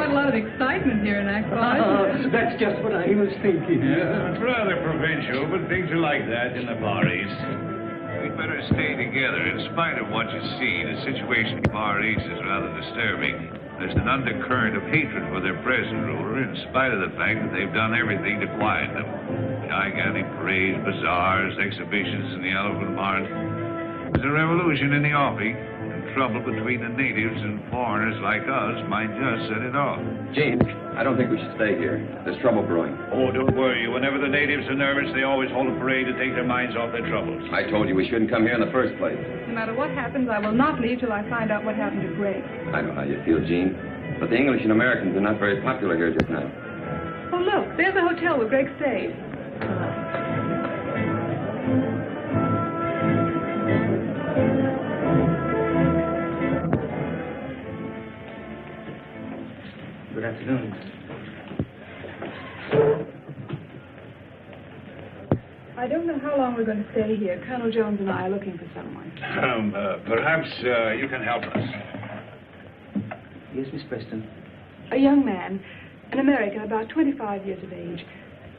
quite a lot of excitement here in Akbar. That's just what I was thinking. Yeah, it's rather provincial, but things are like that in the Far East. We'd better stay together. In spite of what you see, the situation in the Far East is rather disturbing. There's an undercurrent of hatred for their present ruler, in spite of the fact that they've done everything to quiet them. Gigantic parades, bazaars, exhibitions in the elephant mart. There's a revolution in the offing, and trouble between the natives and foreigners like us might just set it off. Gene, I don't think we should stay here. There's trouble brewing. Oh, don't worry. Whenever the natives are nervous, they always hold a parade to take their minds off their troubles. I told you we shouldn't come here in the first place. No matter what happens, I will not leave till I find out what happened to Greg. I know how you feel, Gene. But the English and Americans are not very popular here just now. Oh, look, there's the hotel where Greg stayed. Good afternoon. I don't know how long we're going to stay here. Colonel Jones and I are looking for someone. Perhaps you can help us. Yes, Miss Preston. A young man, an American, about 25 years of age.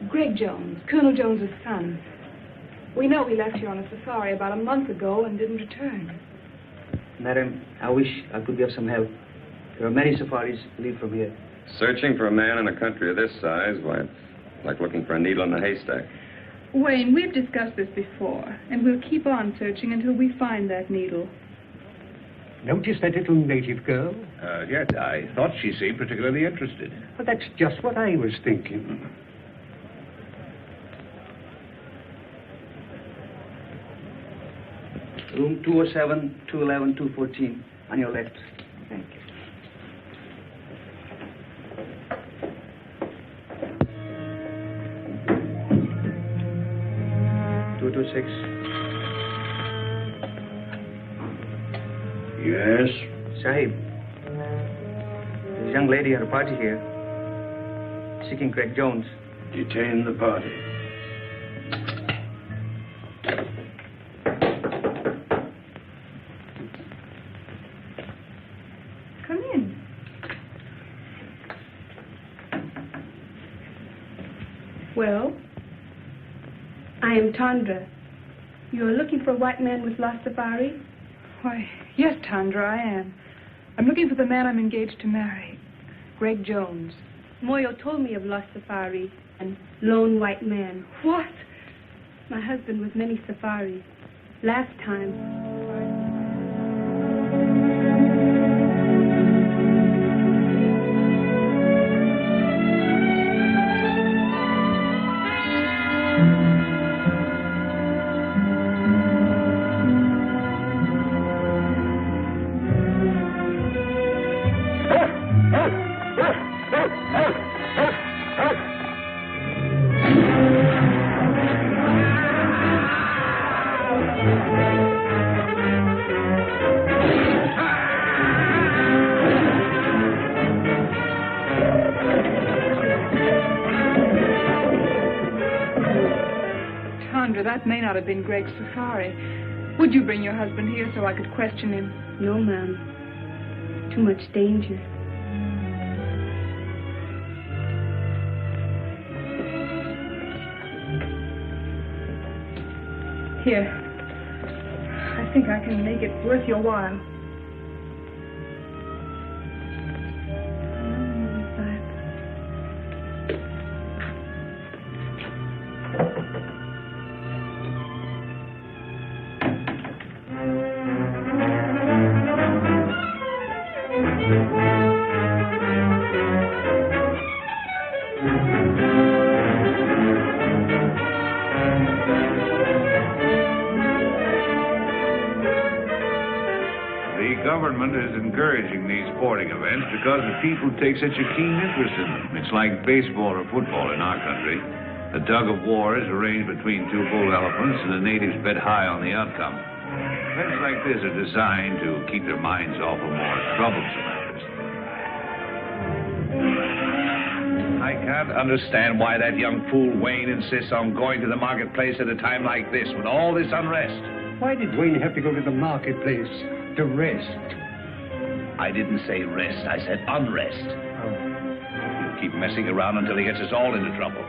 Greg Jones, Colonel Jones's son. We know he left here on a safari about a month ago and didn't return. Madam, I wish I could be of some help. There are many safaris leave from here. Searching for a man in a country of this size, why, it's like looking for a needle in a haystack. Wayne, we've discussed this before, and we'll keep on searching until we find that needle. Notice that little native girl? Yes, I thought she seemed particularly interested. Well, that's just what I was thinking. Room 207, 211, 214, on your left. Thank you. Yes? Sahib, there's a young lady at a party here, seeking Greg Jones. Detain the party. Come in. Well? I am Tandra. You are looking for a white man with lost safari? Why, yes, Tandra, I am. I'm looking for the man I'm engaged to marry, Greg Jones. Moyo told me of lost safari and lone white man. What? My husband was many safaris. Last time. That may not have been Greg's safari. Would you bring your husband here so I could question him? No, ma'am. Too much danger. Here. I think I can make it worth your while. Encouraging these sporting events because the people take such a keen interest in them. It's like baseball or football in our country. The tug of war is arranged between two bull elephants, and the natives bet high on the outcome. Events like this are designed to keep their minds off of more troublesome matters. I can't understand why that young fool Wayne insists on going to the marketplace at a time like this with all this unrest. Why did Wayne have to go to the marketplace? To rest? I didn't say rest. I said unrest. Oh. keep messing around until he gets us all into trouble.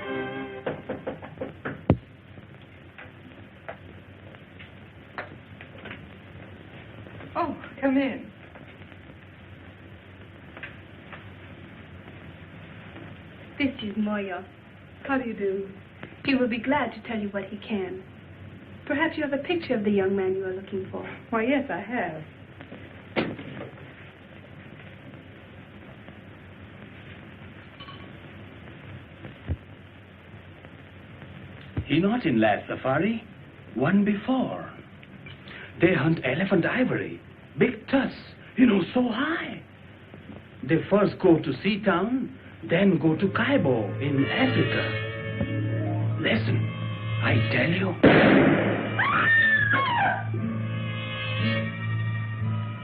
Oh, come in. This is Moyo. How do you do? He will be glad to tell you what he can. Perhaps you have a picture of the young man you are looking for. Why, yes, I have. He not in last safari. One before. They hunt elephant ivory. Big tusks, so high. They first go to Seatown, then go to Kaibo in Africa. Listen, I tell you.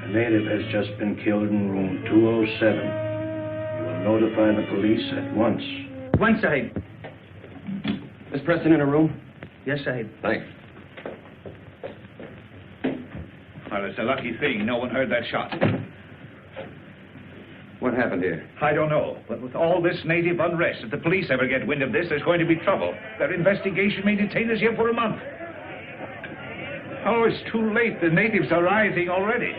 A native has just been killed in room 207. You will notify the police at once. One side. Miss Preston in a room? Yes, Sahib. Thanks. Well, it's a lucky thing no one heard that shot. What happened here? I don't know, but with all this native unrest, if the police ever get wind of this, there's going to be trouble. Their investigation may detain us here for a month. Oh, it's too late. The natives are rising already.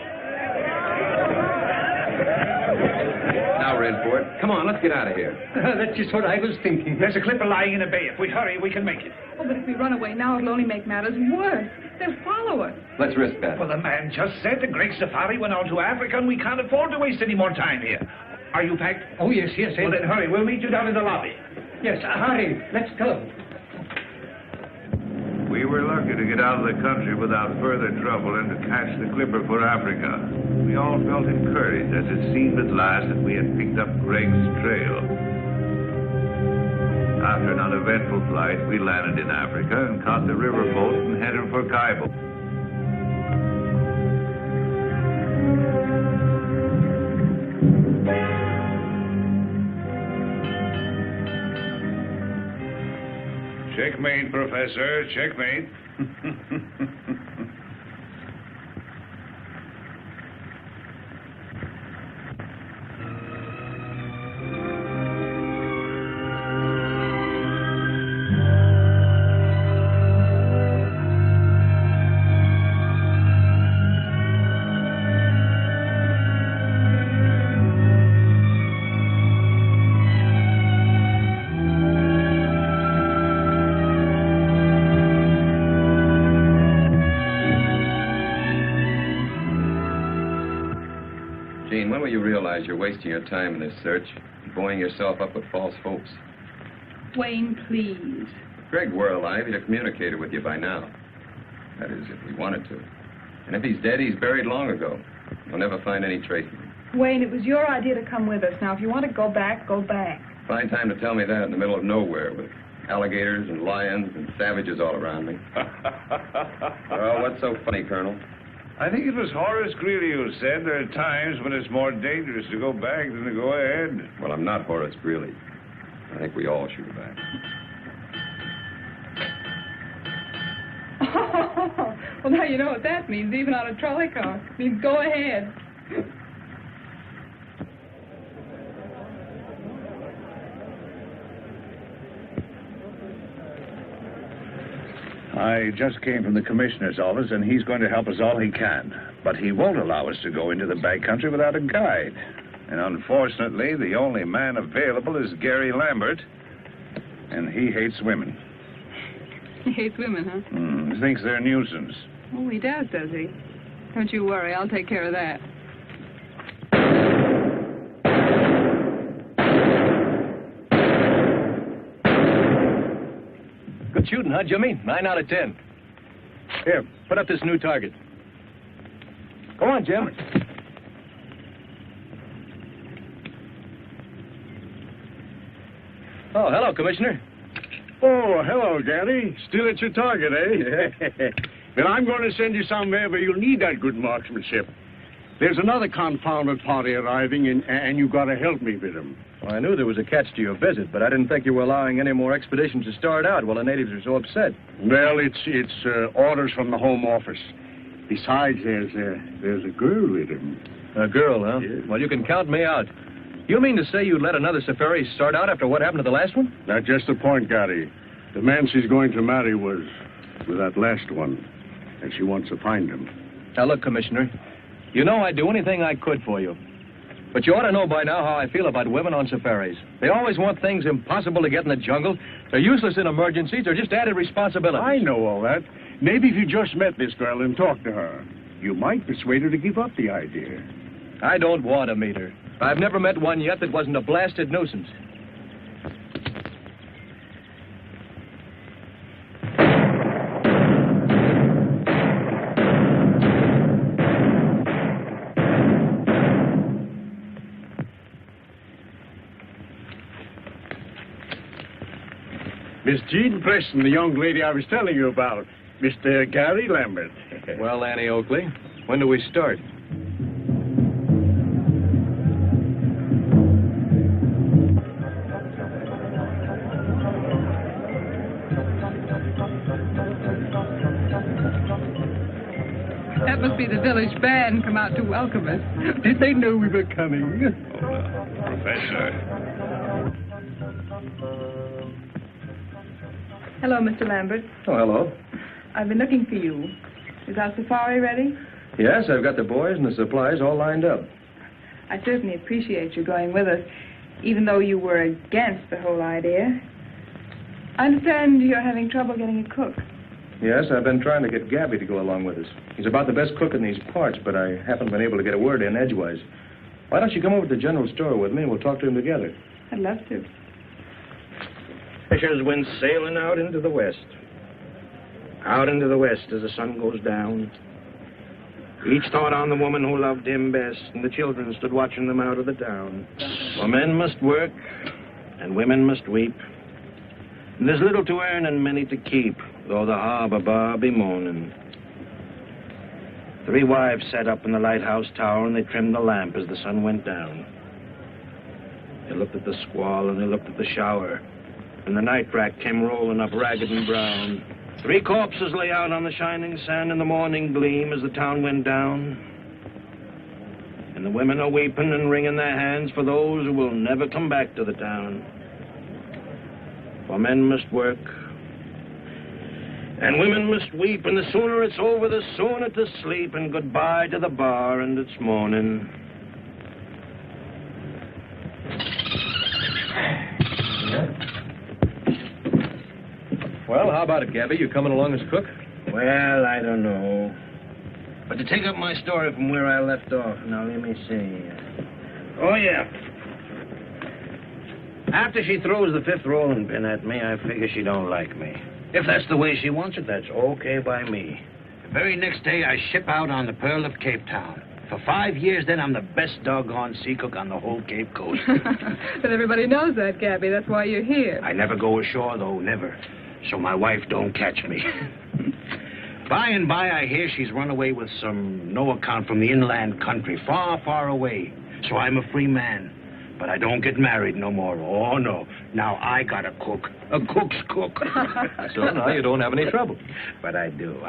Now we're in for it. Come on, let's get out of here. That's just what I was thinking. There's a clipper lying in a bay. If we hurry, we can make it. Oh, but if we run away now, it'll only make matters worse. They'll follow us. Let's risk that. Well, the man just said the Great Safari went on to Africa, and we can't afford to waste any more time here. Are you packed? Oh, yes. Well, then hurry. We'll meet you down in the lobby. Yes, hurry. Let's go. We were lucky to get out of the country without further trouble and to catch the clipper for Africa. We all felt encouraged as it seemed at last that we had picked up Greg's trail. After an uneventful flight, we landed in Africa and caught the river boat and headed for Kaibo. Checkmate, Professor. Checkmate. You're wasting your time in this search, buoying yourself up with false hopes. Wayne, please. If Greg were alive, he'd have communicated with you by now. That is, if he wanted to. And if he's dead, he's buried long ago. You'll never find any trace of him. Wayne, it was your idea to come with us. Now, if you want to go back, go back. Fine time to tell me that in the middle of nowhere with alligators and lions and savages all around me. Well, what's so funny, Colonel? I think it was Horace Greeley who said there are times when it's more dangerous to go back than to go ahead. Well, I'm not Horace Greeley. I think we all should go back. Oh, well, now you know what that means, even on a trolley car. It means go ahead. I just came from the commissioner's office, and he's going to help us all he can. But he won't allow us to go into the back country without a guide. And unfortunately, the only man available is Gary Lambert, and he hates women. He hates women, huh? He thinks they're a nuisance. Oh, he does he? Don't you worry, I'll take care of that. Good shooting, huh, Jimmy? 9 out of 10. Here, put up this new target. Go on, Jim. Oh, hello, Commissioner. Oh, hello, Gary. Still at your target, eh? Then I'm going to send you somewhere where you'll need that good marksmanship. There's another confounded party arriving, and you got to help me with them. Well, I knew there was a catch to your visit, but I didn't think you were allowing any more expeditions to start out while the natives are so upset. Well, it's orders from the Home Office. Besides, there's a girl with him. A girl, huh? Yes. Well, you can count me out. You mean to say you'd let another safari start out after what happened to the last one? That's just the point, Gary. The man she's going to marry was that last one, and she wants to find him. Now, look, Commissioner, you know I'd do anything I could for you. But you ought to know by now how I feel about women on safaris. They always want things impossible to get in the jungle. They're useless in emergencies. They're just added responsibilities. I know all that. Maybe if you just met this girl and talked to her, you might persuade her to give up the idea. I don't want to meet her. I've never met one yet that wasn't a blasted nuisance. Miss Jean Preston, the young lady I was telling you about. Mr. Gary Lambert. Well, Annie Oakley, when do we start? That must be the village band come out to welcome us. Did they know we were coming? Professor. Hello, Mr. Lambert. Oh, hello. I've been looking for you. Is our safari ready? Yes, I've got the boys and the supplies all lined up. I certainly appreciate you going with us, even though you were against the whole idea. I understand you're having trouble getting a cook. Yes, I've been trying to get Gabby to go along with us. He's about the best cook in these parts, but I haven't been able to get a word in edgewise. Why don't you come over to the general store with me and we'll talk to him together? I'd love to. Fisher's went sailing out into the west. Out into the west as the sun goes down. Each thought on the woman who loved him best, and the children stood watching them out of the town. For men must work, and women must weep. And there's little to earn and many to keep, though the harbor bar be moaning. 3 wives sat up in the lighthouse tower, and they trimmed the lamp as the sun went down. They looked at the squall, and they looked at the shower. And the night rack came rolling up ragged and brown. 3 corpses lay out on the shining sand in the morning gleam as the town went down. And the women are weeping and wringing their hands for those who will never come back to the town. For men must work, and women must weep, and the sooner it's over, the sooner to sleep, and goodbye to the bar and its morning. Well, how about it, Gabby? You coming along as cook? Well, I don't know. But to take up my story from where I left off, now let me see. Oh, yeah. After she throws the 5th rolling pin at me, I figure she don't like me. If that's the way she wants it, that's okay by me. The very next day, I ship out on the Pearl of Cape Town. For 5 years, then, I'm the best doggone sea cook on the whole Cape Coast. But everybody knows that, Gabby. That's why you're here. I never go ashore, though, never. So my wife don't catch me. By and by, I hear she's run away with some no account from the inland country, far, far away. So I'm a free man. But I don't get married no more. Oh, no. Now I got a cook. A cook's cook. So now you don't have any trouble. But I do.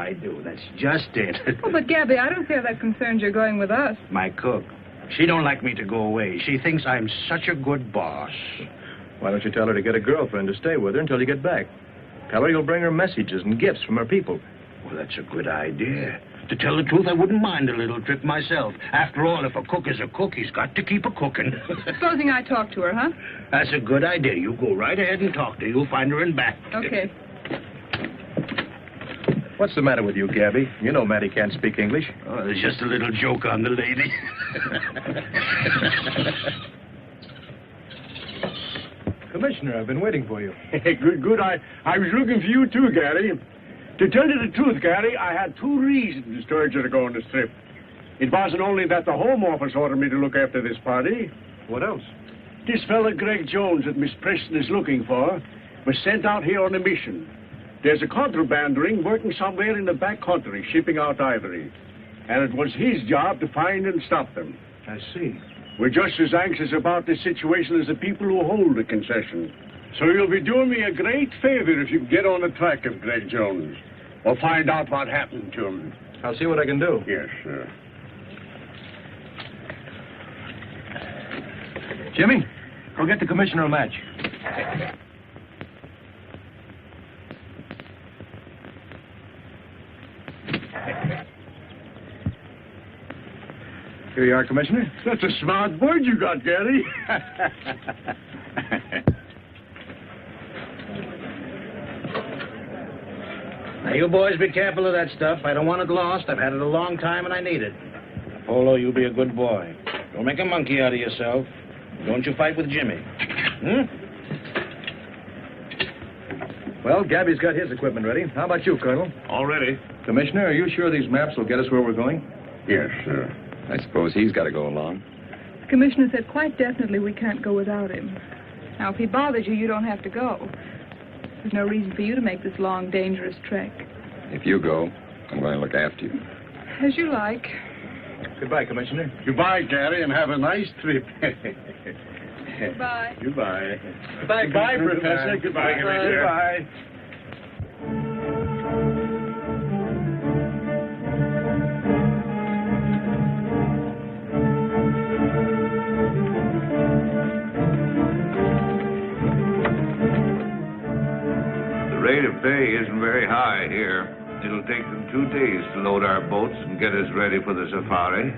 That's just it. Oh, but Gabby, I don't see how that concerns your going with us. My cook. She don't like me to go away. She thinks I'm such a good boss. Why don't you tell her to get a girlfriend to stay with her until you get back? Tell her you'll bring her messages and gifts from her people. Well, that's a good idea. To tell the truth, I wouldn't mind a little trip myself. After all, if a cook is a cook, he's got to keep a cooking. Supposing I talk to her, huh? That's a good idea. You go right ahead and talk to her. You'll find her in back. Okay. What's the matter with you, Gabby? You know Matty can't speak English. Oh, there's just a little joke on the lady. Commissioner, I've been waiting for you. Good. I was looking for you, too, Gary. To tell you the truth, Gary, I had 2 reasons to urge you to go on this trip. It wasn't only that the Home Office ordered me to look after this party. What else? This fella, Greg Jones, that Miss Preston is looking for, was sent out here on a mission. There's a contraband ring working somewhere in the back country, shipping out ivory. And it was his job to find and stop them. I see. We're just as anxious about this situation as the people who hold the concession. So you'll be doing me a great favor if you can get on the track of Greg Jones. Or find out what happened to him. I'll see what I can do. Yes, sir. Jimmy, go get the commissioner a match. Here you are, Commissioner. That's a smart bird you got, Gary. Now, you boys be careful of that stuff. I don't want it lost. I've had it a long time, and I need it. Polo, you be a good boy. Don't make a monkey out of yourself. Don't you fight with Jimmy. Well, Gabby's got his equipment ready. How about you, Colonel? All ready. Commissioner, are you sure these maps will get us where we're going? Yes, sir. I suppose he's got to go along. The commissioner said quite definitely we can't go without him. Now, if he bothers you, you don't have to go. There's no reason for you to make this long, dangerous trek. If you go, I'm going to look after you. As you like. Goodbye, Commissioner. Goodbye, Gary, and have a nice trip. Goodbye. Goodbye. Goodbye, Goodbye, Professor. Goodbye, Commissioner. Goodbye. The rate of pay isn't very high here. It'll take them 2 days to load our boats and get us ready for the safari.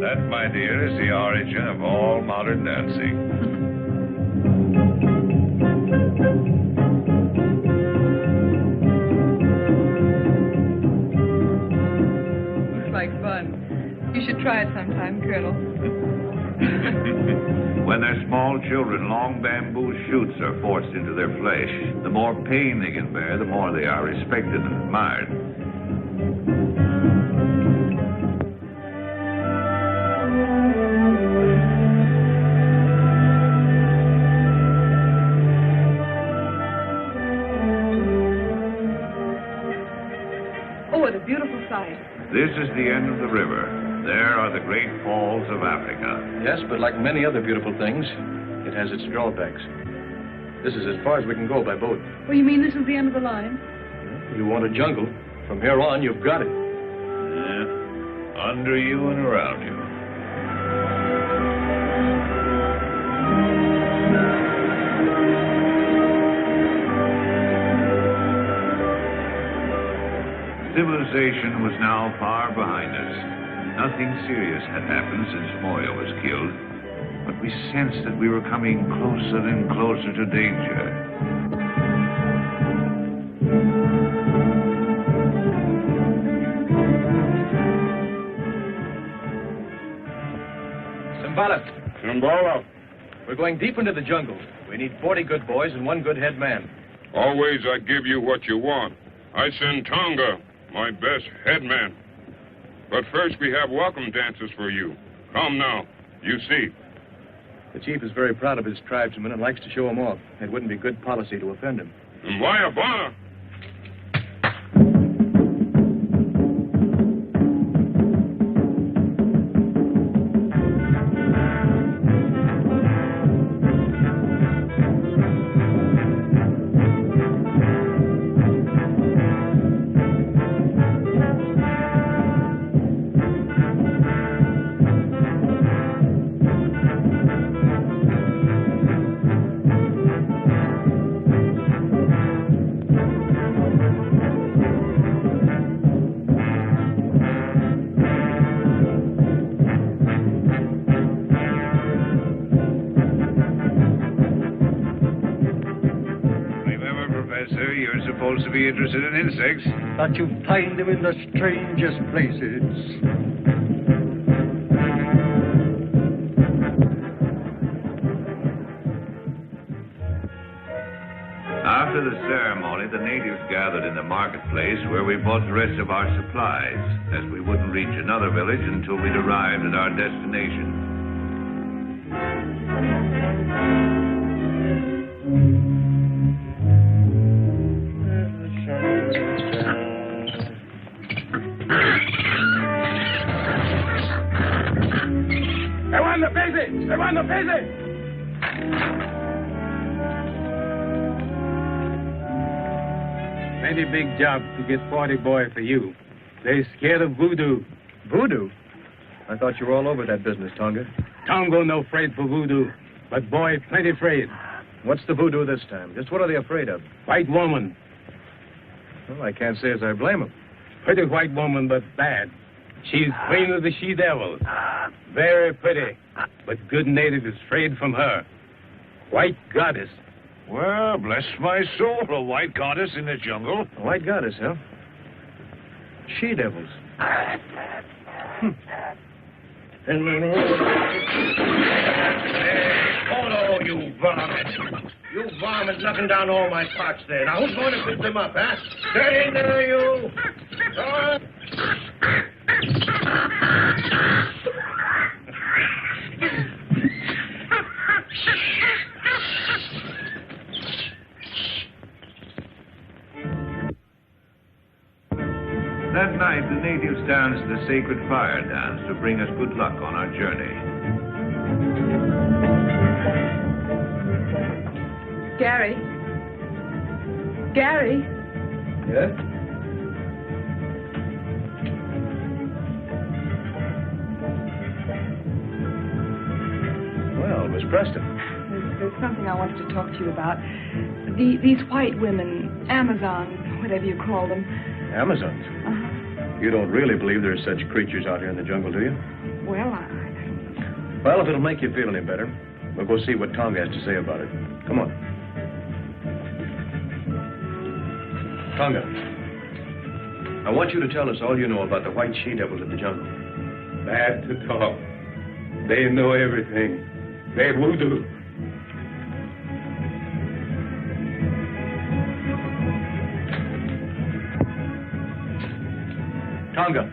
That, my dear, is the origin of all modern dancing. Looks like fun. You should try it sometime, Colonel. When they're small children, long bamboo shoots are forced into their flesh. The more pain they can bear, the more they are respected and admired. Oh, what a beautiful sight. This is the end of the river. There are the great falls of Africa. Yes, but like many other beautiful things, it has its drawbacks. This is as far as we can go by boat. Well, you mean this is the end of the line? You want a jungle. From here on, you've got it. Yeah. Under you and around you. Civilization was now far behind us. Nothing serious had happened since Moya was killed, but we sensed that we were coming closer and closer to danger. Simbala. We're going deep into the jungle. We need 40 good boys and 1 good head man. Always I give you what you want. I send Tonga, my best headman. But first we have welcome dances for you. Come now, you see. The chief is very proud of his tribesmen and likes to show them off. It wouldn't be good policy to offend him. Mbayabana. Supposed to be interested in insects. But you find them in the strangest places. After the ceremony, the natives gathered in the marketplace where we bought the rest of our supplies, as we wouldn't reach another village until we'd arrived at our destination. Plenty big job to get 40 boy for you. They scared of voodoo. Voodoo? I thought you were all over that business, Tonga. Tongo no afraid for voodoo, but boy plenty afraid. What's the voodoo this time? Just what are they afraid of? White woman. Well, I can't say as I blame them. Pretty white woman, but bad. She's queen of the she-devils. Very pretty, but good native is afraid from her. White goddess. Well, bless my soul, a white goddess in the jungle. A white goddess, huh? She-devils. Oh, you varmint. You varmint knocking down all my pots there. Now, who's going to pick them up, huh? Get in there, you. That night, the natives danced the sacred fire dance to bring us good luck on our journey. Gary. Gary. Yes? Well, Miss Preston. There's something I wanted to talk to you about. These white women, Amazons, whatever you call them. Amazons? Uh-huh. You don't really believe there's such creatures out here in the jungle, do you? Well, I don't know. Well, if it'll make you feel any better, we'll go see what Tonga has to say about it. Come on. Tonga, I want you to tell us all you know about the white she-devils of the jungle. Bad to talk. They know everything. They voodoo. Tonga,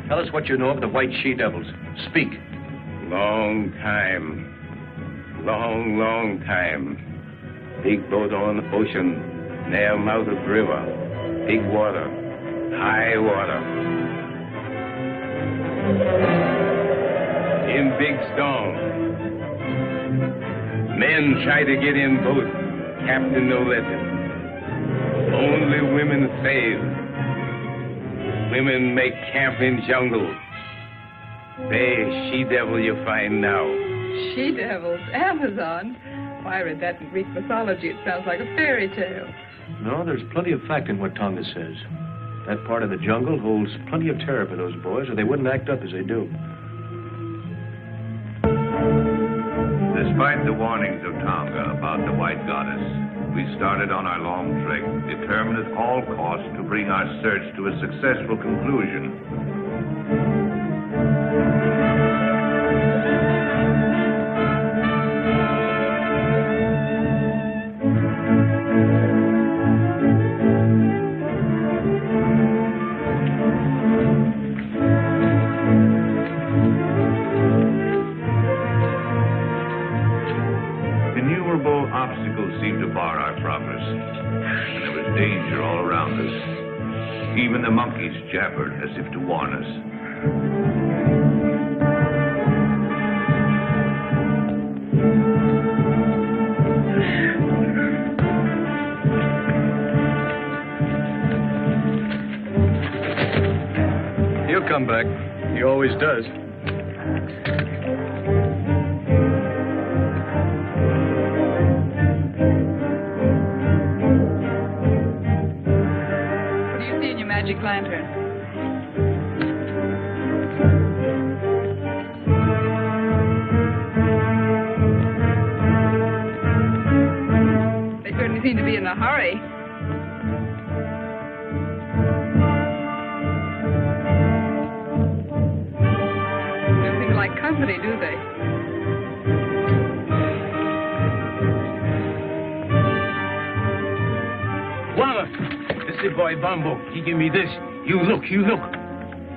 tell us what you know of the white she-devils. Speak. Long time. Long time. Big boat on the ocean. Near mouth of river. Big water. High water. In big storm. Men try to get in boat. Captain no let them. Only women save. Women make camp in jungle. They she-devil you find now. She-devils? Amazons? Why, I read that in Greek mythology. It sounds like a fairy tale. No, there's plenty of fact in what Tonga says. That part of the jungle holds plenty of terror for those boys, or they wouldn't act up as they do. Despite the warnings of Tonga about the white goddess, we started on our long trek, determined at all costs to bring our search to a successful conclusion. Obstacles seemed to bar our progress, and there was danger all around us. Even the monkeys jabbered as if to warn us. He'll come back. He always does. Magic lantern. They certainly seem to be in a hurry. Don't seem to like company, do they? This is boy Bumbo. He gave me this. You look.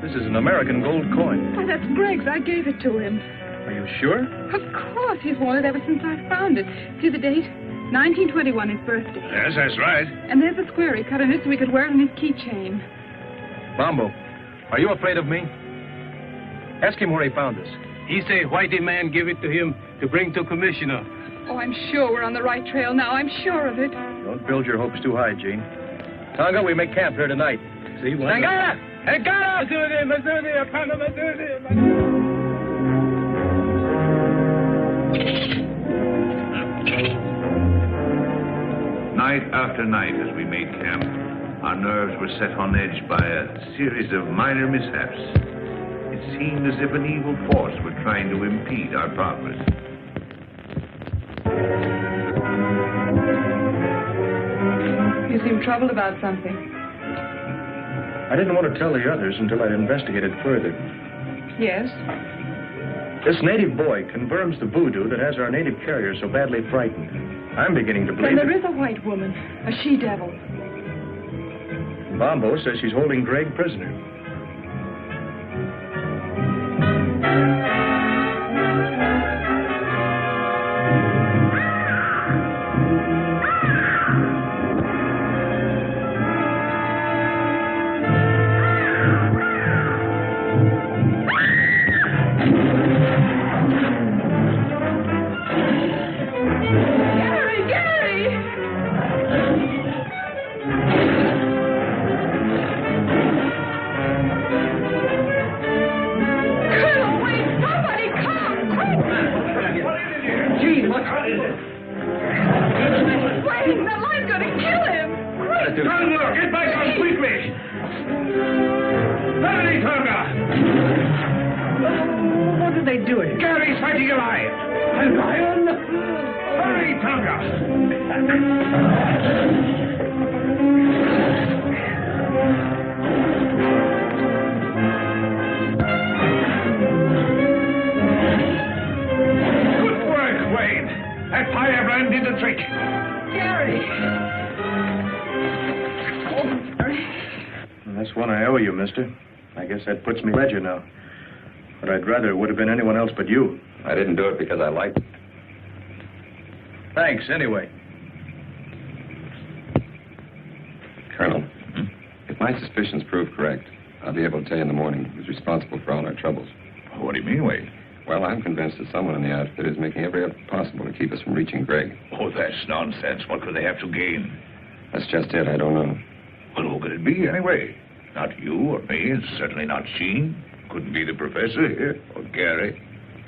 This is an American gold coin. Why, that's Greg's. I gave it to him. Are you sure? Of course. He's worn it ever since I found it. See the date? 1921, his birthday. Yes, that's right. And there's the square he cut in it so he could wear it on his keychain. Bumbo, are you afraid of me? Ask him where he found this. He say whitey man give it to him to bring to commissioner. Oh, I'm sure we're on the right trail now. I'm sure of it. Don't build your hopes too high, Gene. Tonga, we make camp here tonight. See what? Tangana! Tangana! Night after night as we made camp, our nerves were set on edge by a series of minor mishaps. It seemed as if an evil force were trying to impede our progress. You seem troubled about something. I didn't want to tell the others until I'd investigated further. Yes? This native boy confirms the voodoo that has our native carrier so badly frightened. I'm beginning to Then believe there is a white woman, a she-devil. Bombo says she's holding Greg prisoner. I guess that puts me ledger now. But I'd rather it would have been anyone else but you. I didn't do it because I liked it. Thanks, anyway. Colonel, if my suspicions prove correct, I'll be able to tell you in the morning who's responsible for all our troubles. What do you mean, Wade? Well, I'm convinced that someone in the outfit is making every effort possible to keep us from reaching Greg. Oh, that's nonsense. What could they have to gain? That's just it. I don't know. Well, who could it be, anyway? Not you or me, and certainly not Sheen. Couldn't be the professor here, or Gary.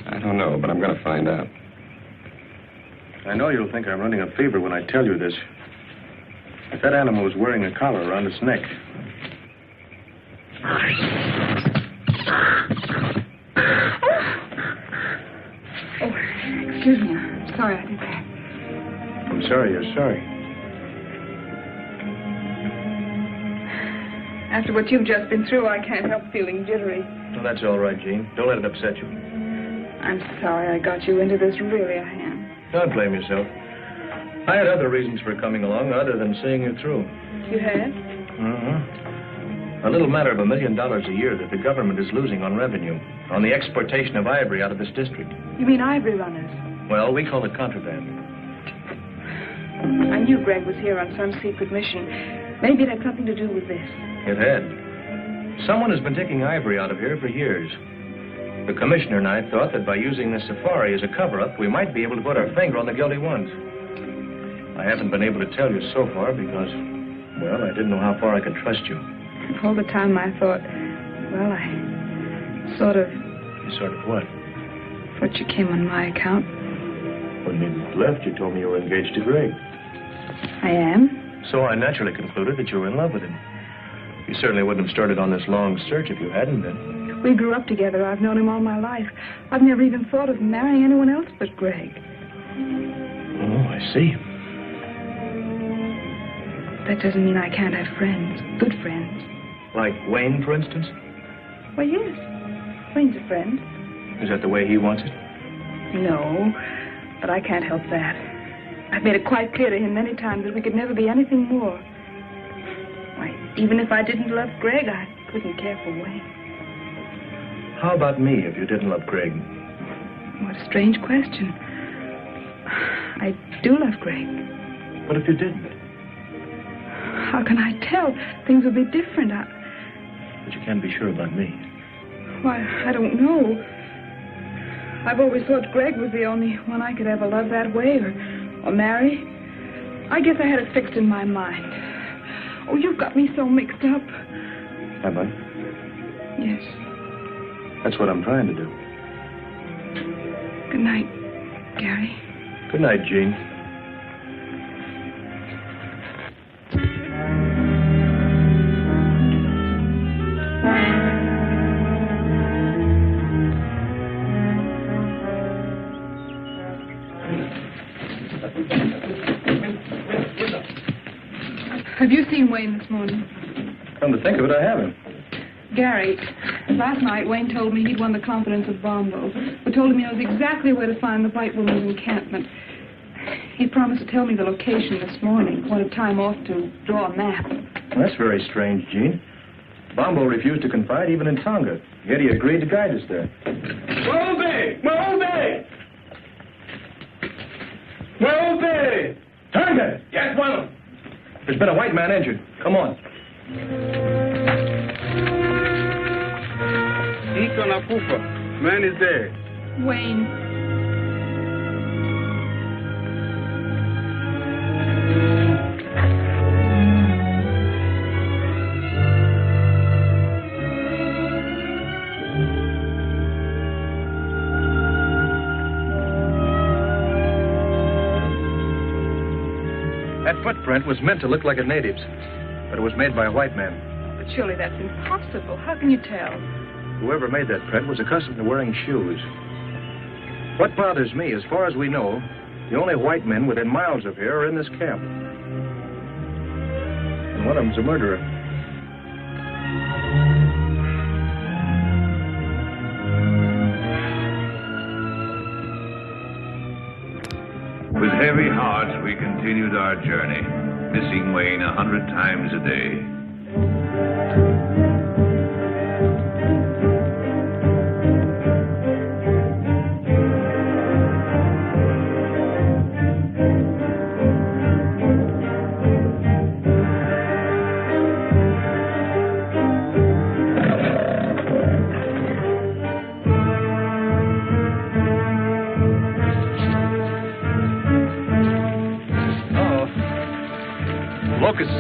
I don't know, but I'm going to find out. I know you'll think I'm running a fever when I tell you this. If that animal was wearing a collar around its neck. Oh, excuse me. I'm sorry I did that. I'm sorry you're sorry. After what you've just been through, I can't help feeling jittery. Well, that's all right, Jean. Don't let it upset you. I'm sorry I got you into this. Really, I am. Don't blame yourself. I had other reasons for coming along other than seeing you through. You had? A little matter of $1 million a year that the government is losing on revenue, on the exportation of ivory out of this district. You mean ivory runners? Well, we call it contraband. I knew Greg was here on some secret mission. Maybe it had something to do with this. It had. Someone has been taking ivory out of here for years. The commissioner and I thought that by using this safari as a cover-up, we might be able to put our finger on the guilty ones. I haven't been able to tell you so far because, well, I didn't know how far I could trust you. All the time I thought, well, I sort of... Sort of what? Thought you came on my account. When you left, you told me you were engaged to Greg. I am? So I naturally concluded that you were in love with him. You certainly wouldn't have started on this long search if you hadn't been. We grew up together. I've known him all my life. I've never even thought of marrying anyone else but Greg. Oh, I see. That doesn't mean I can't have friends, good friends. Like Wayne, for instance? Well, yes. Wayne's a friend. Is that the way he wants it? No, but I can't help that. I've made it quite clear to him many times that we could never be anything more. Why, even if I didn't love Greg, I couldn't care for Wayne. How about me if you didn't love Greg? What a strange question. I do love Greg. What if you didn't? How can I tell? Things would be different. But you can't be sure about me. Why, I don't know. I've always thought Greg was the only one I could ever love that way or marry. I guess I had it fixed in my mind. Oh, you've got me so mixed up. Have I? Yes. That's what I'm trying to do. Good night, Gary. Good night, Jean. Have you seen Wayne this morning? Come to think of it, I haven't. Gary, last night Wayne told me he'd won the confidence of Bombo, who told him he knows exactly where to find the white woman's encampment. He promised to tell me the location this morning. Wanted time off to draw a map. Well, that's very strange, Jean. Bombo refused to confide even in Tonga, yet he agreed to guide us there. Mobe! Mobe! Mobe! Tonga! Yes, well. There's been a white man injured. Come on. Mtu anakufa. Man is dead. Wayne. That footprint was meant to look like a native's, but it was made by a white man. But surely that's impossible. How can you tell? Whoever made that print was accustomed to wearing shoes. What bothers me, as far as we know, the only white men within miles of here are in this camp. And one of them's a murderer. With heavy hearts, we continued our journey, missing Wayne 100 times a day. Locusts.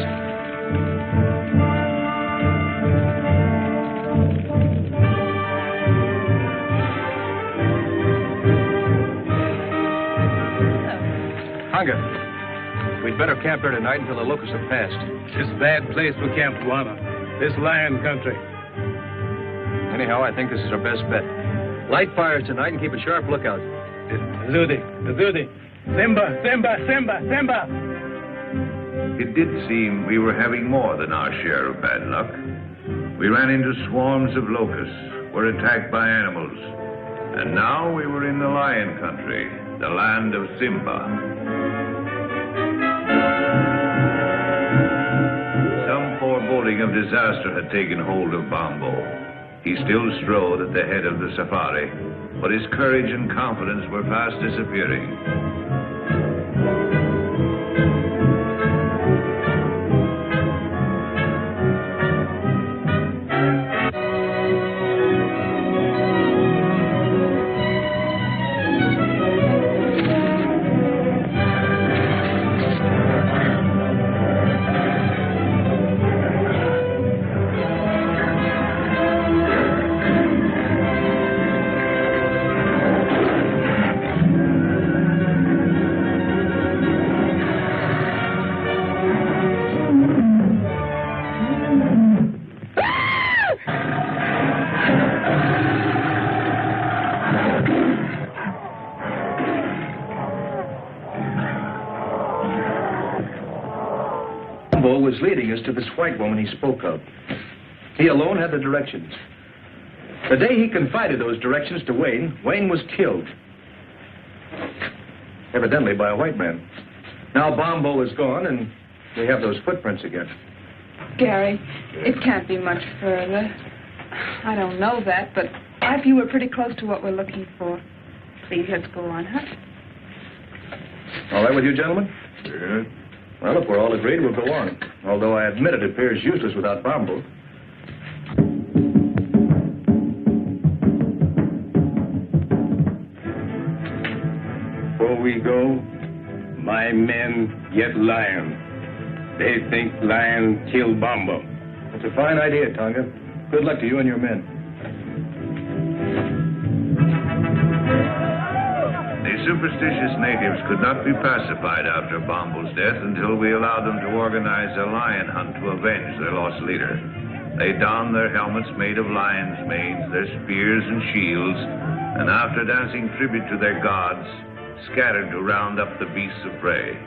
Hunger. We'd better camp here tonight until the locusts have passed. It's a bad place for Camp Guana. This lion country. Anyhow, I think this is our best bet. Light fires tonight and keep a sharp lookout. Zudi. Simba, Simba, Simba, Simba. It did seem we were having more than our share of bad luck. We ran into swarms of locusts, were attacked by animals, and now we were in the lion country, the land of Simba. Some foreboding of disaster had taken hold of Bombo. He still strode at the head of the safari, but his courage and confidence were fast disappearing. Was leading us to this white woman he spoke of. He alone had the directions. The day he confided those directions to Wayne, Wayne was killed. Evidently by a white man. Now Bombo is gone, and we have those footprints again. Gary, it can't be much further. I don't know that, but I feel we're pretty close to what we're looking for. Please, let's go on, huh? All right with you, gentlemen? Yeah. Well, if we're all agreed, we'll go on. Although I admit it appears useless without Bombo. Before we go, my men get lion. They think lion killed Bombo. It's a fine idea, Tonga. Good luck to you and your men. The superstitious natives could not be pacified after Bombo's death until we allowed them to organize a lion hunt to avenge their lost leader. They donned their helmets made of lions' manes, their spears and shields, and after dancing tribute to their gods, scattered to round up the beasts of prey.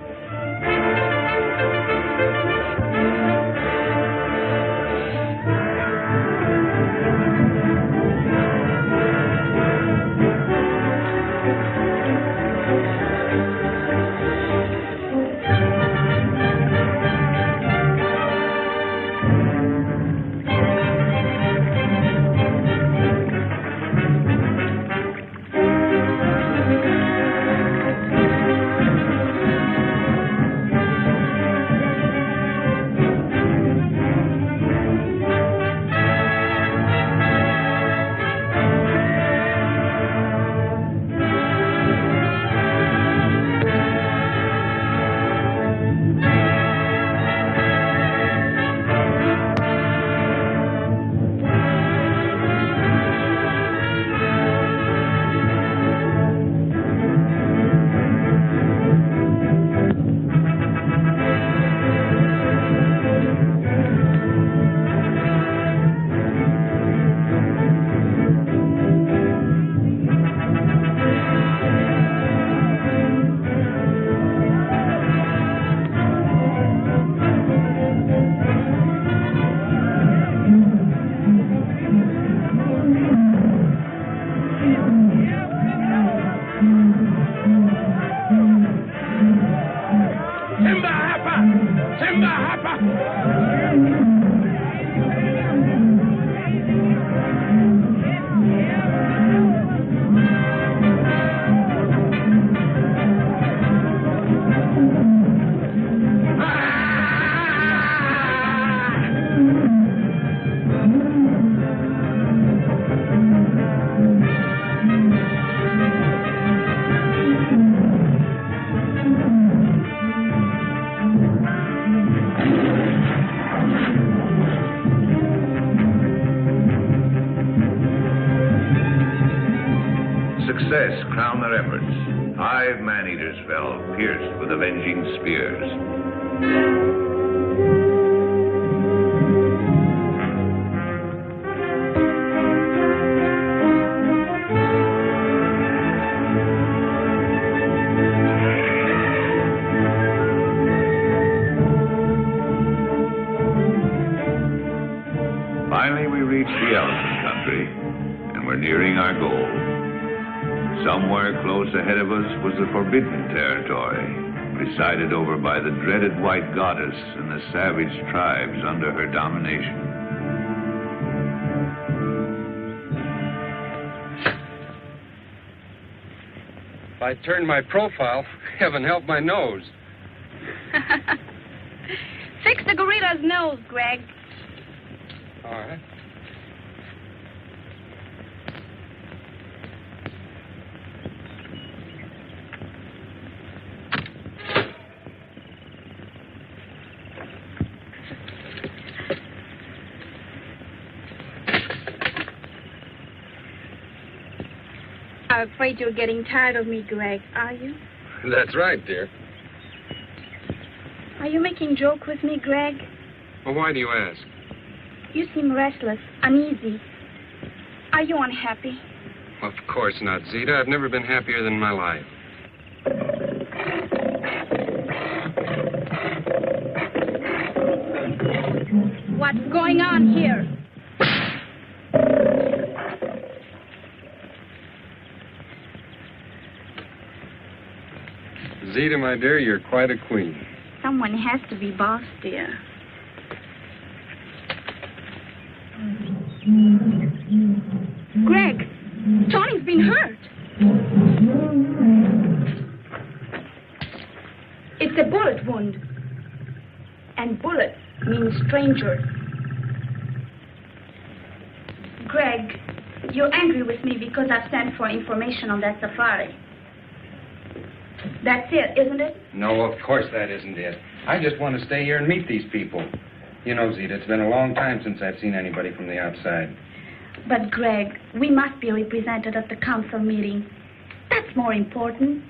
Success crowned their efforts. 5 man-eaters fell, pierced with avenging spears. Finally, we reached the elephant country, and we're nearing our goal. Somewhere close ahead of us was the forbidden territory, presided over by the dreaded white goddess and the savage tribes under her domination. If I turn my profile, heaven help my nose. Fix the gorilla's nose, Greg. All right. I'm afraid you're getting tired of me, Greg, are you? That's right, dear. Are you making joke with me, Greg? Well, why do you ask? You seem restless, uneasy. Are you unhappy? Of course not, Zita. I've never been happier than in my life. What's going on here? Zita, my dear, you're quite a queen. Someone has to be boss, dear. Greg, Tony's been hurt. It's a bullet wound. And bullet means stranger. Greg, you're angry with me because I've sent for information on that safari. That's it, isn't it? No, of course that isn't it. I just want to stay here and meet these people. You know, Zita, it's been a long time since I've seen anybody from the outside. But, Greg, we must be represented at the council meeting. That's more important.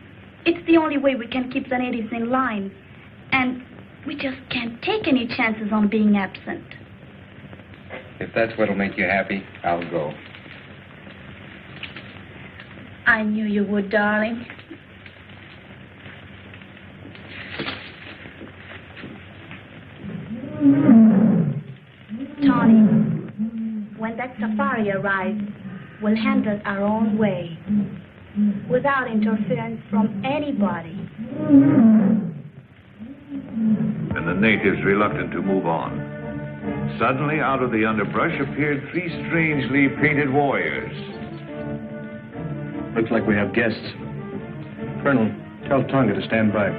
It's the only way we can keep the natives in line. And we just can't take any chances on being absent. If that's what'll make you happy, I'll go. I knew you would, darling. Tony, when that safari arrives, we'll handle it our own way, without interference from anybody. And the natives reluctant to move on. Suddenly, out of the underbrush appeared 3 strangely painted warriors. Looks like we have guests. Colonel, tell Tonga to stand by.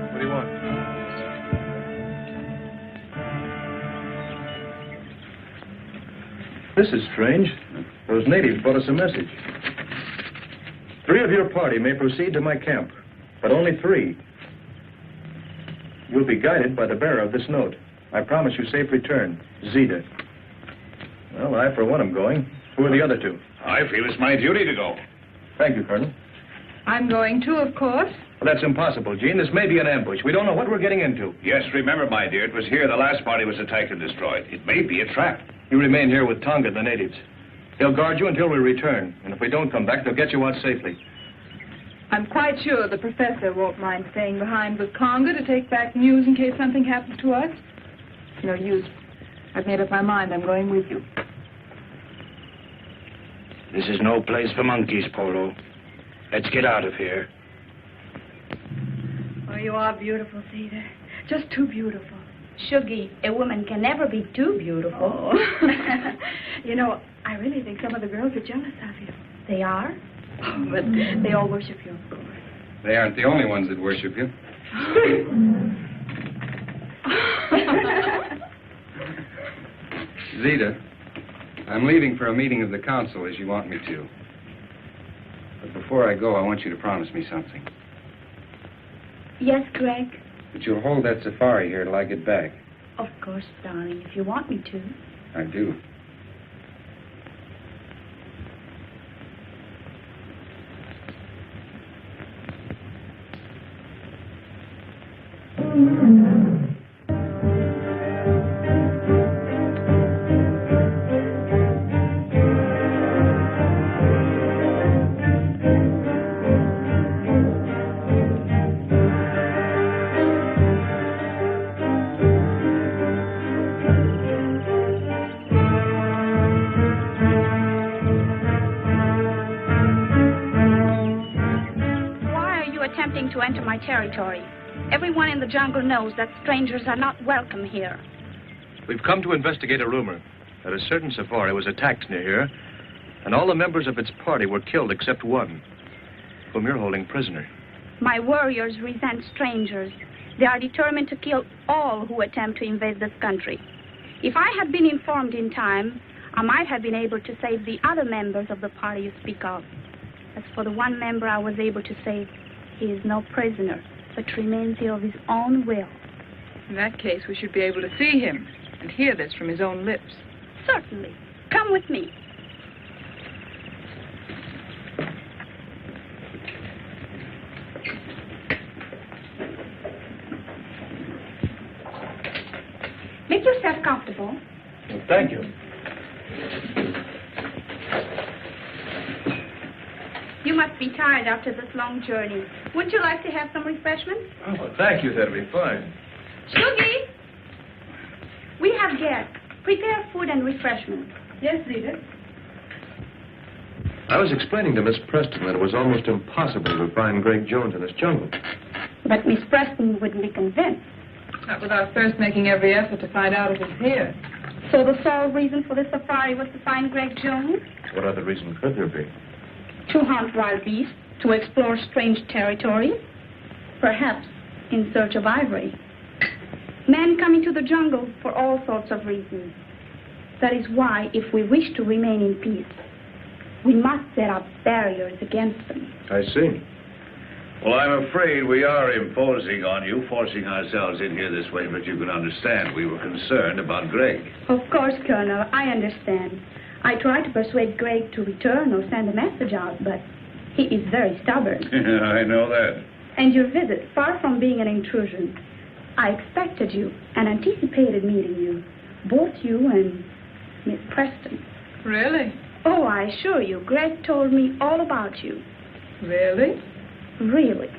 What do you want? This is strange. Those natives brought us a message. 3 of your party may proceed to my camp, but only 3. You'll be guided by the bearer of this note. I promise you safe return. Zita. Well, I, for one, am going. Who are the other 2? I feel it's my duty to go. Thank you, Colonel. I'm going too, of course. Well, that's impossible, Jean. This may be an ambush. We don't know what we're getting into. Yes, remember, my dear, it was here the last party was attacked and destroyed. It may be a trap. You remain here with Tonga and the natives. They'll guard you until we return. And if we don't come back, they'll get you out safely. I'm quite sure the professor won't mind staying behind with Conga to take back news in case something happens to us. No use. I've made up my mind. I'm going with you. This is no place for monkeys, Polo. Let's get out of here. Oh, you are beautiful, Zita. Just too beautiful. Shuggy, a woman can never be too beautiful. Oh. You know, I really think some of the girls are jealous of you. They are? Oh, but they all worship you, of course. They aren't the only ones that worship you. Zita, I'm leaving for a meeting of the council as you want me to. But before I go, I want you to promise me something. Yes, Greg? That you'll hold that safari here till I get back. Of course, darling, if you want me to. I do. To enter my territory. Everyone in the jungle knows that strangers are not welcome here. We've come to investigate a rumor that a certain safari was attacked near here, and all the members of its party were killed except one, whom you're holding prisoner. My warriors resent strangers. They are determined to kill all who attempt to invade this country. If I had been informed in time, I might have been able to save the other members of the party you speak of. As for the one member I was able to save, he is no prisoner, but remains here of his own will. In that case, we should be able to see him and hear this from his own lips. Certainly. Come with me. Make yourself comfortable. Well, thank you. You must be tired after this long journey. Wouldn't you like to have some refreshment? Oh, well, thank you. That'll be fine. Shuggy! We have guests. Prepare food and refreshment. Yes, Zita. I was explaining to Miss Preston that it was almost impossible to find Greg Jones in this jungle. But Miss Preston wouldn't be convinced. Not without first making every effort to find out if it's here. So the sole reason for this safari was to find Greg Jones? What other reason could there be? To hunt wild beasts, to explore strange territories, perhaps in search of ivory. Men come into the jungle for all sorts of reasons. That is why, if we wish to remain in peace, we must set up barriers against them. I see. Well, I'm afraid we are imposing on you, forcing ourselves in here this way, but you can understand we were concerned about Greg. Of course, Colonel, I understand. I tried to persuade Greg to return or send a message out, but he is very stubborn. I know that. And your visit, far from being an intrusion, I expected you and anticipated meeting you, both you and Miss Preston. Really? Oh, I assure you, Greg told me all about you. Really? Really.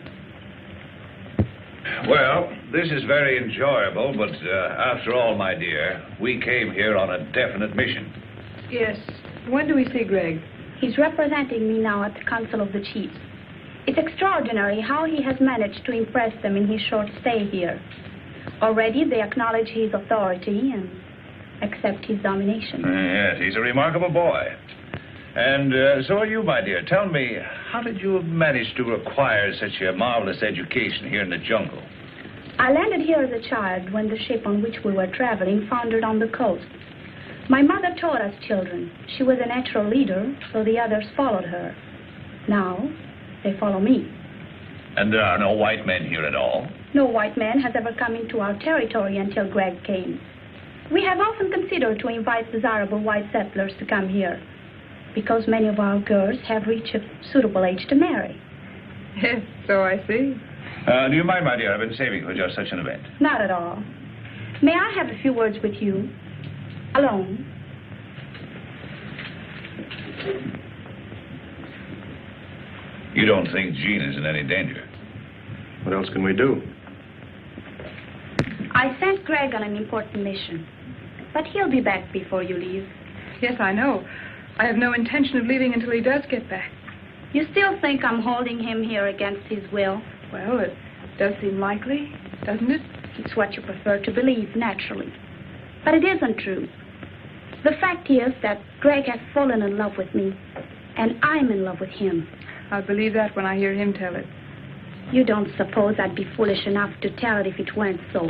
Well, this is very enjoyable, but after all, my dear, we came here on a definite mission. Yes. When do we see Greg? He's representing me now at the Council of the Chiefs. It's extraordinary how he has managed to impress them in his short stay here. Already they acknowledge his authority and accept his domination. Yes, he's a remarkable boy. And so are you, my dear. Tell me, how did you manage to acquire such a marvelous education here in the jungle? I landed here as a child when the ship on which we were traveling foundered on the coast. My mother taught us children. She was a natural leader, so the others followed her. Now, they follow me. And there are no white men here at all? No white man has ever come into our territory until Greg came. We have often considered to invite desirable white settlers to come here, because many of our girls have reached a suitable age to marry. Yes, so I see. Do you mind, my dear? I've been saving for just such an event. Not at all. May I have a few words with you? Alone. You don't think Jean is in any danger? What else can we do? I sent Greg on an important mission, but he'll be back before you leave. Yes, I know. I have no intention of leaving until he does get back. You still think I'm holding him here against his will? Well, it does seem likely, doesn't it? It's what you prefer to believe, naturally. But it isn't true. The fact is that Greg has fallen in love with me, and I'm in love with him. I'll believe that when I hear him tell it. You don't suppose I'd be foolish enough to tell it if it weren't so,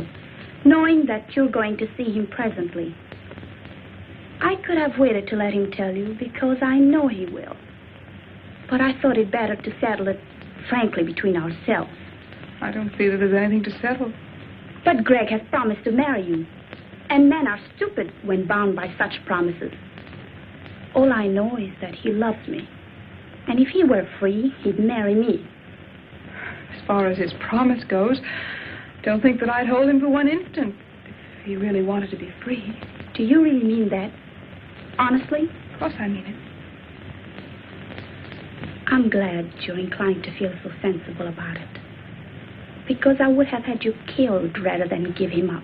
knowing that you're going to see him presently. I could have waited to let him tell you, because I know he will. But I thought it better to settle it frankly between ourselves. I don't see that there's anything to settle. But Greg has promised to marry you, and men are stupid when bound by such promises. All I know is that he loves me, and if he were free, he'd marry me. As far as his promise goes, don't think that I'd hold him for one instant if he really wanted to be free. Do you really mean that? Honestly? Of course I mean it. I'm glad you're inclined to feel so sensible about it, because I would have had you killed rather than give him up.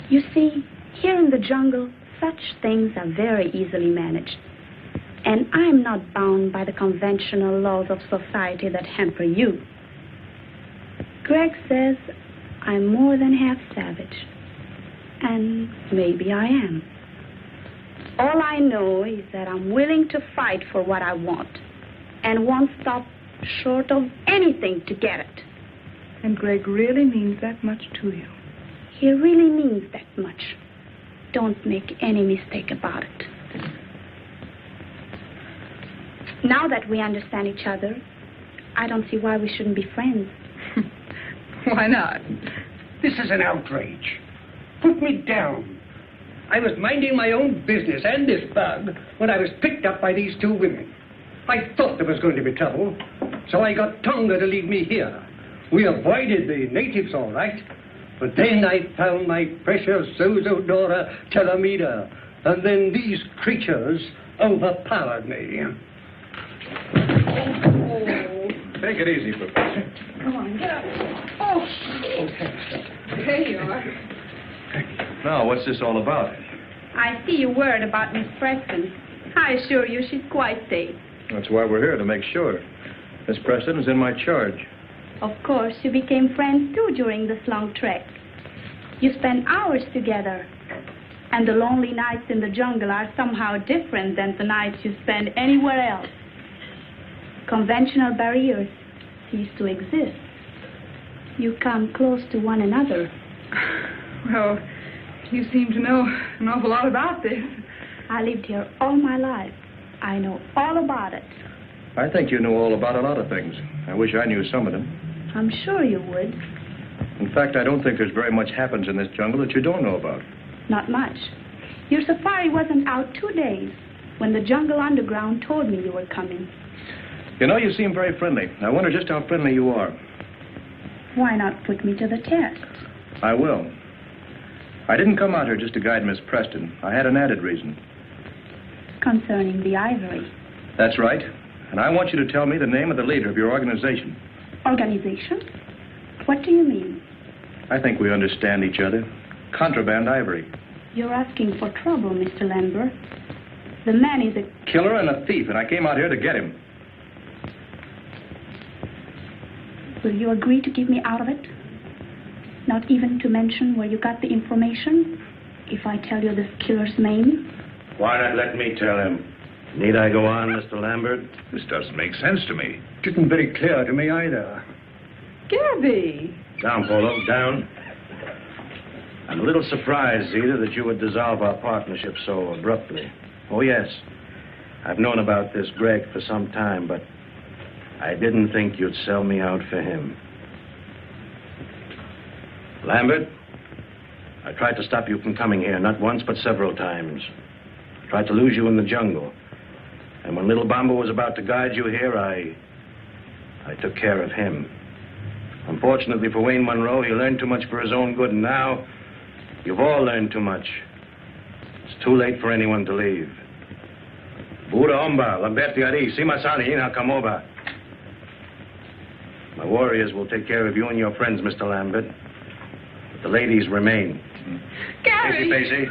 You see, here in the jungle, such things are very easily managed. And I'm not bound by the conventional laws of society that hamper you. Greg says I'm more than half savage. And maybe I am. All I know is that I'm willing to fight for what I want, and won't stop short of anything to get it. And Greg really means that much to you? He really means that much. Don't make any mistake about it. Now that we understand each other, I don't see why we shouldn't be friends. Why not? This is an outrage. Put me down. I was minding my own business and this bug when I was picked up by these two women. I thought there was going to be trouble, so I got Tonga to leave me here. We avoided the natives all right, but then I found my precious Zozodora Telemida, and then these creatures overpowered me. Take it easy, Professor. Come on, get up. Oh, there you are. Now, what's this all about? I see you worried about Miss Preston. I assure you she's quite safe. That's why we're here, to make sure. Miss Preston is in my charge. Of course, you became friends, too, during this long trek. You spent hours together. And the lonely nights in the jungle are somehow different than the nights you spend anywhere else. Conventional barriers cease to exist. You come close to one another. Well, you seem to know an awful lot about this. I lived here all my life. I know all about it. I think you know all about a lot of things. I wish I knew some of them. I'm sure you would. In fact, I don't think there's very much happens in this jungle that you don't know about. Not much. Your safari wasn't out 2 days when the jungle underground told me you were coming. You know, you seem very friendly. I wonder just how friendly you are. Why not put me to the test? I will. I didn't come out here just to guide Miss Preston. I had an added reason. Concerning the ivory. That's right. And I want you to tell me the name of the leader of your organization. Organization? What do you mean? I think we understand each other. Contraband ivory. You're asking for trouble, Mr. Lambert. The man is a killer and a thief, and I came out here to get him. Will you agree to keep me out of it? Not even to mention where you got the information? If I tell you this killer's name? Why not let me tell him? Need I go on, Mr. Lambert? This doesn't make sense to me. Didn't very clear to me either. Gabby! Down, Polo, down. I'm a little surprised, Zita, that you would dissolve our partnership so abruptly. Oh, yes. I've known about this Greg for some time, but I didn't think you'd sell me out for him. Lambert, I tried to stop you from coming here, not once, but several times. I tried to lose you in the jungle. And when Little Bomba was about to guide you here, I took care of him. Unfortunately for Wayne Monroe, he learned too much for his own good, and now you've all learned too much. It's too late for anyone to leave. Buda Omba, Lamberti Ari, Simasani, Ina Kamoba. My warriors will take care of you and your friends, Mr. Lambert. But the ladies remain. Gary! Pacey.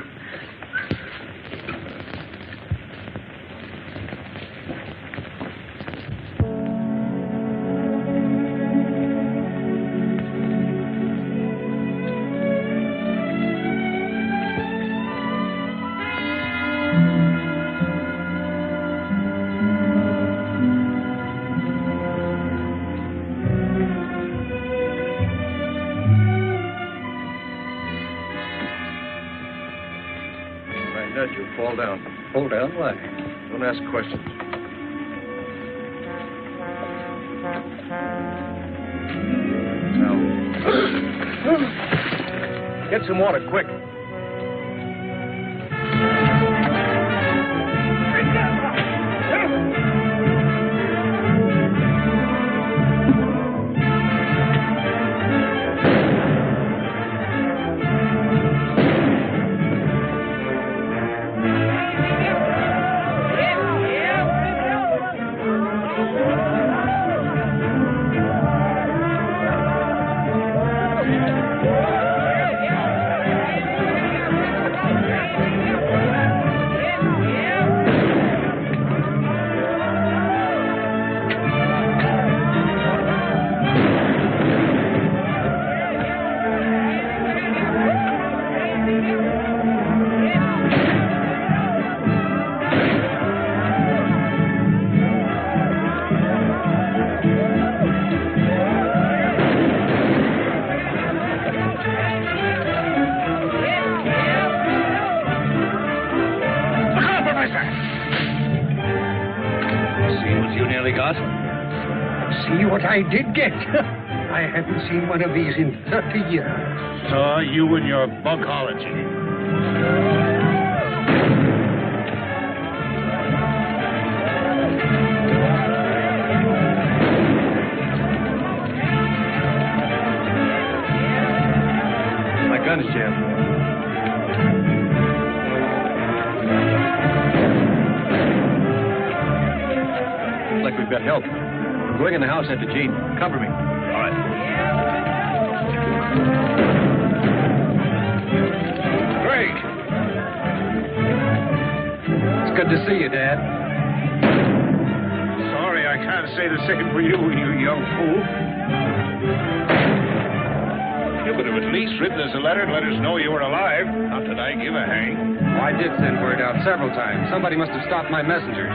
Fall down. Fall down? Why? Don't ask questions. Now, get some water, quick. I did get. I haven't seen one of these in 30 years. So you and your bugology. My gun's jammed. Looks like we've got help. Going in the house after Gene. Cover me. All right. Greg! It's good to see you, Dad. Sorry, I can't say the same for you, you young fool. You would have at least written us a letter and let us know you were alive. Not that I give a hang. Oh, I did send word out several times. Somebody must have stopped my messengers.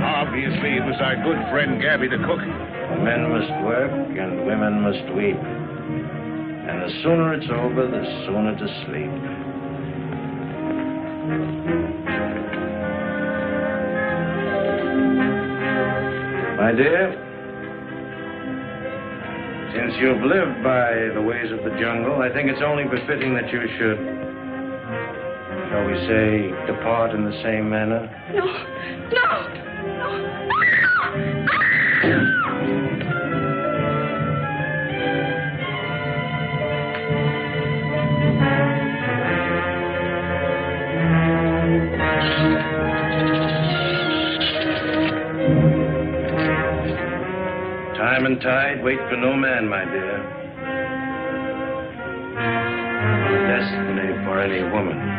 Obviously, it was our good friend Gabby the cook. Men must work and women must weep. And the sooner it's over, the sooner to sleep. My dear, since you've lived by the ways of the jungle, I think it's only befitting that you should, shall we say, depart in the same manner. No. Time and tide wait for no man, my dear. Destiny for any woman.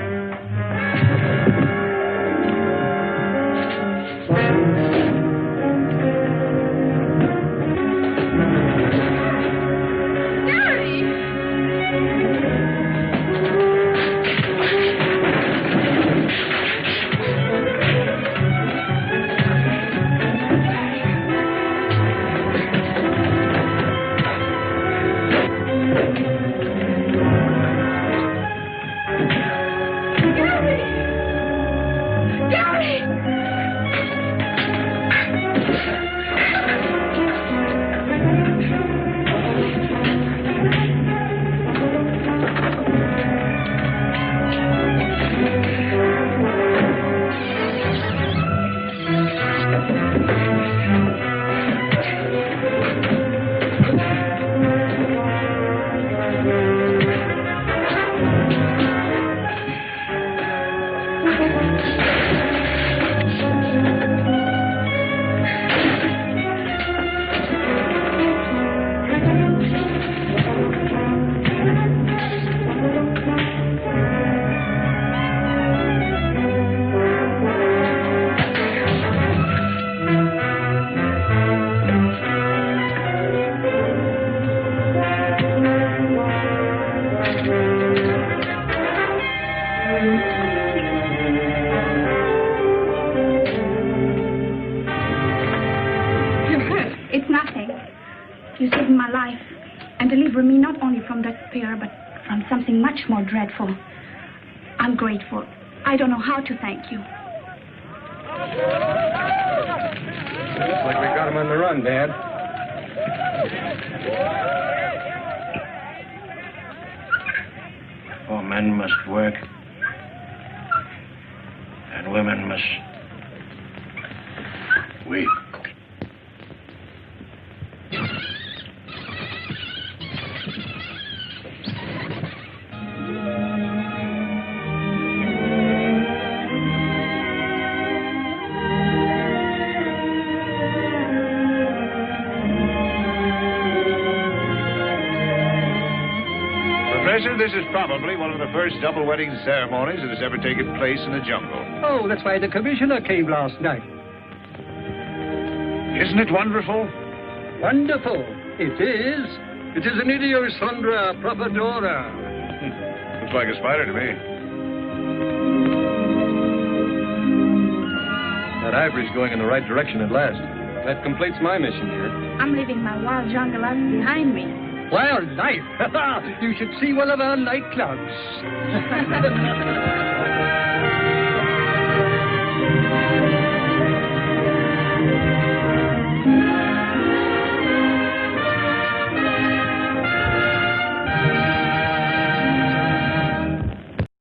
It's nothing. You saved my life and delivered me not only from despair, but from something much more dreadful. I'm grateful. I don't know how to thank you. Looks like we got him on the run, Dad. For men must work, and women must weep. This is probably one of the first double wedding ceremonies that has ever taken place in the jungle. Oh, that's why the commissioner came last night. Isn't it wonderful? Wonderful. It is. It is an Idiosondra propagora. Looks like a spider to me. That ivory's going in the right direction at last. That completes my mission here. I'm leaving my wild jungle life behind me. Wild life? You should see one of our nightclubs.